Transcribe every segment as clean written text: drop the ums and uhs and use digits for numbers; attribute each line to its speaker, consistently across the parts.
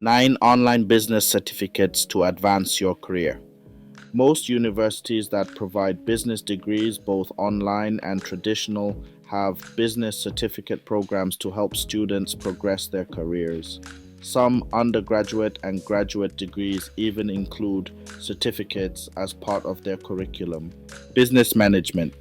Speaker 1: 9 online business certificates to advance your career. Most universities that provide business degrees, both online and traditional, have business certificate programs to help students progress their careers. Some undergraduate and graduate degrees even include certificates as part of their curriculum. Business management.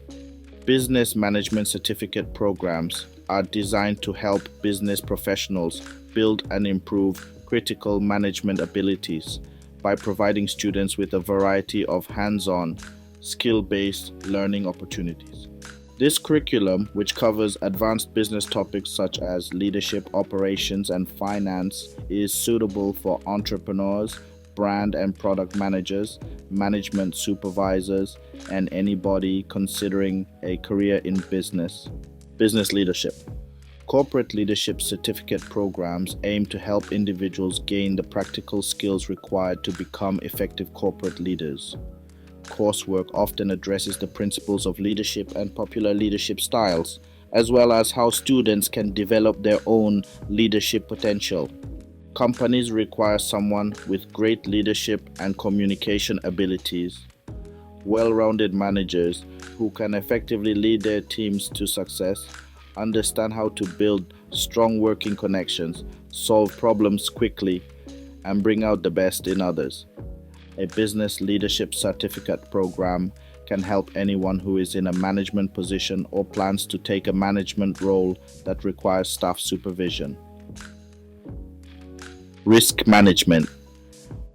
Speaker 1: Business management certificate programs are designed to help business professionals build and improve critical management abilities by providing students with a variety of hands-on, skill-based learning opportunities. This curriculum, which covers advanced business topics such as leadership, operations, and finance, is suitable for entrepreneurs, brand and product managers, management supervisors, and anybody considering a career in business. Business leadership. Corporate leadership certificate programs aim to help individuals gain the practical skills required to become effective corporate leaders. Coursework often addresses the principles of leadership and popular leadership styles, as well as how students can develop their own leadership potential. Companies require someone with great leadership and communication abilities, well-rounded managers who can effectively lead their teams to success, understand how to build strong working connections, solve problems quickly, and bring out the best in others. A business leadership certificate program can help anyone who is in a management position or plans to take a management role that requires staff supervision. Risk management.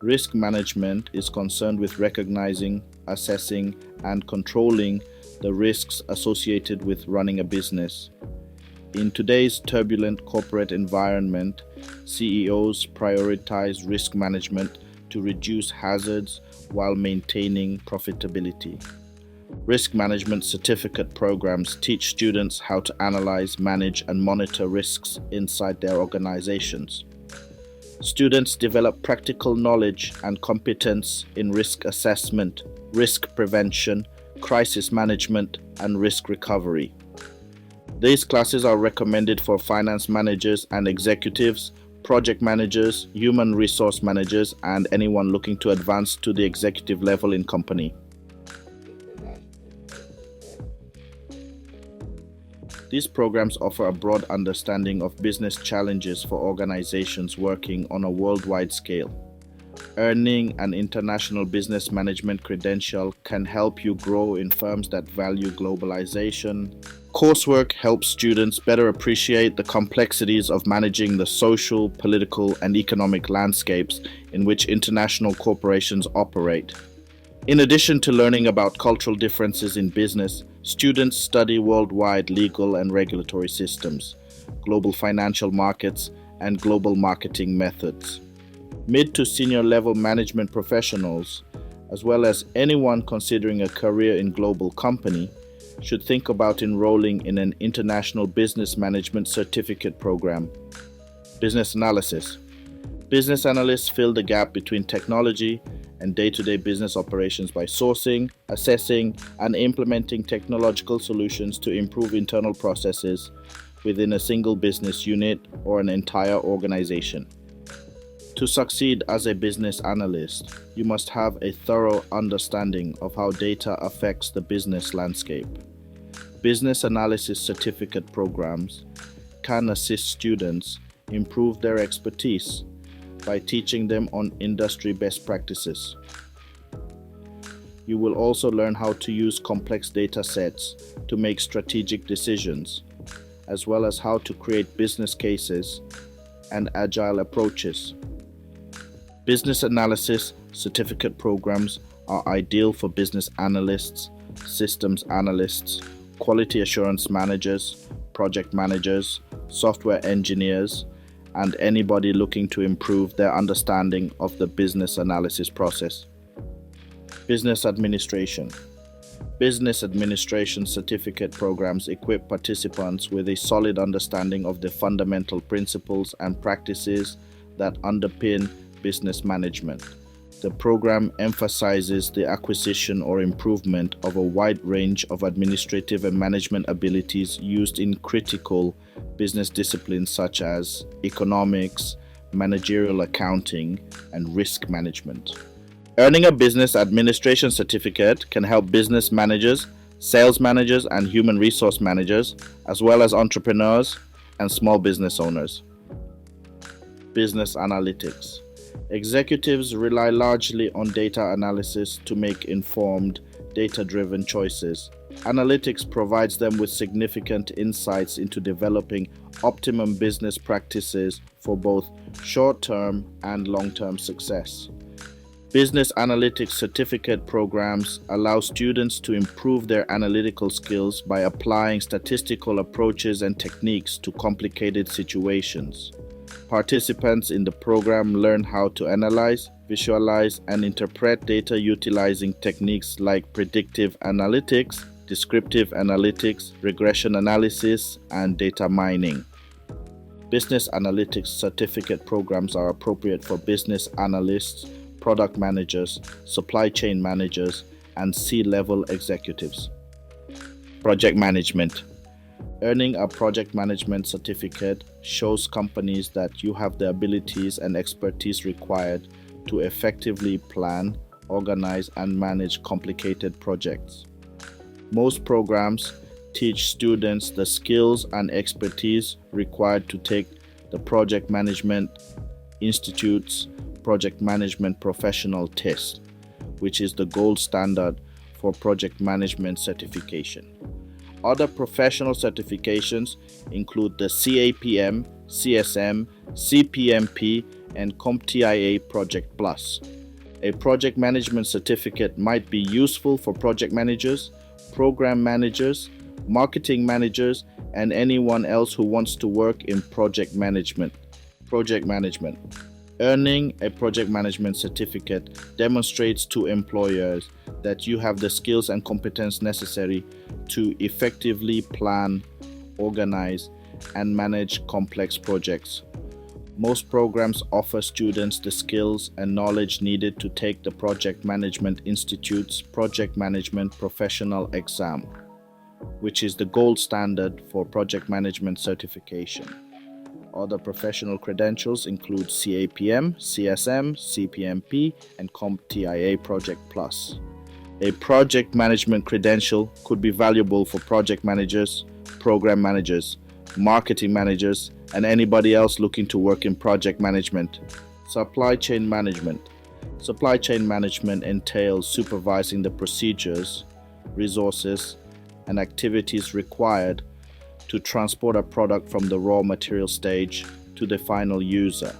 Speaker 1: Risk management is concerned with recognizing, assessing, and controlling the risks associated with running a business. In today's turbulent corporate environment, CEOs prioritize risk management to reduce hazards while maintaining profitability. Risk management certificate programs teach students how to analyze, manage, and monitor risks inside their organizations. Students develop practical knowledge and competence in risk assessment, risk prevention, crisis management, and risk recovery. These classes are recommended for finance managers and executives, project managers, human resource managers, and anyone looking to advance to the executive level in company. These programs offer a broad understanding of business challenges for organizations working on a worldwide scale. Earning an international business management credential can help you grow in firms that value globalization. Coursework helps students better appreciate the complexities of managing the social, political, and economic landscapes in which international corporations operate. In addition to learning about cultural differences in business, students study worldwide legal and regulatory systems, global financial markets, and global marketing methods. Mid to senior level management professionals, as well as anyone considering a career in global company, should think about enrolling in an international business management certificate program. Business analysis. Business analysts fill the gap between technology and day-to-day business operations by sourcing, assessing, and implementing technological solutions to improve internal processes within a single business unit or an entire organization. To succeed as a business analyst, you must have a thorough understanding of how data affects the business landscape. Business analysis certificate programs can assist students improve their expertise by teaching them on industry best practices. You will also learn how to use complex data sets to make strategic decisions, as well as how to create business cases and agile approaches. Business analysis certificate programs are ideal for business analysts, systems analysts, quality assurance managers, project managers, software engineers, and anybody looking to improve their understanding of the business analysis process. Business administration. Business administration certificate programs equip participants with a solid understanding of the fundamental principles and practices that underpin business management. The program emphasizes the acquisition or improvement of a wide range of administrative and management abilities used in critical business disciplines such as economics, managerial accounting, and risk management. Earning a business administration certificate can help business managers, sales managers, and human resource managers, as well as entrepreneurs and small business owners. Business analytics. Executives rely largely on data analysis to make informed, data-driven choices. Analytics provides them with significant insights into developing optimum business practices for both short-term and long-term success. Business analytics certificate programs allow students to improve their analytical skills by applying statistical approaches and techniques to complicated situations. Participants in the program learn how to analyze, visualize, and interpret data utilizing techniques like predictive analytics, descriptive analytics, regression analysis, and data mining. Business analytics certificate programs are appropriate for business analysts, product managers, supply chain managers, and C-level executives. Project management. Earning a project management certificate shows companies that you have the abilities and expertise required to effectively plan, organize, and manage complicated projects. Most programs teach students the skills and expertise required to take the Project Management Institute's Project Management Professional Test, which is the gold standard for project management certification. Other professional certifications include the CAPM, CSM, CPMP, and CompTIA Project Plus. A project management certificate might be useful for project managers, program managers, marketing managers, and anyone else who wants to work in project management. Earning a project management certificate demonstrates to employers that you have the skills and competence necessary to effectively plan, organize, and manage complex projects. Most programs offer students the skills and knowledge needed to take the Project Management Institute's Project Management Professional Exam, which is the gold standard for project management certification. Other professional credentials include CAPM, CSM, CPMP, and CompTIA Project Plus. A project management credential could be valuable for project managers, program managers, marketing managers, and anybody else looking to work in project management. Supply chain management. Supply chain management entails supervising the procedures, resources, and activities required to transport a product from the raw material stage to the final user.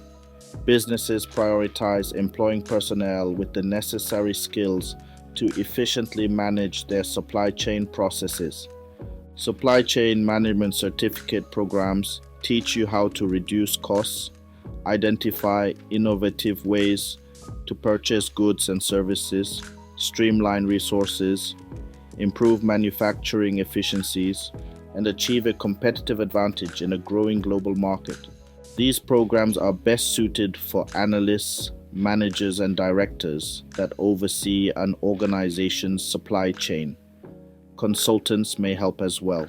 Speaker 1: Businesses prioritize employing personnel with the necessary skills to efficiently manage their supply chain processes. Supply chain management certificate programs teach you how to reduce costs, identify innovative ways to purchase goods and services, streamline resources, improve manufacturing efficiencies, and achieve a competitive advantage in a growing global market. These programs are best suited for analysts, managers, and directors that oversee an organization's supply chain. Consultants may help as well.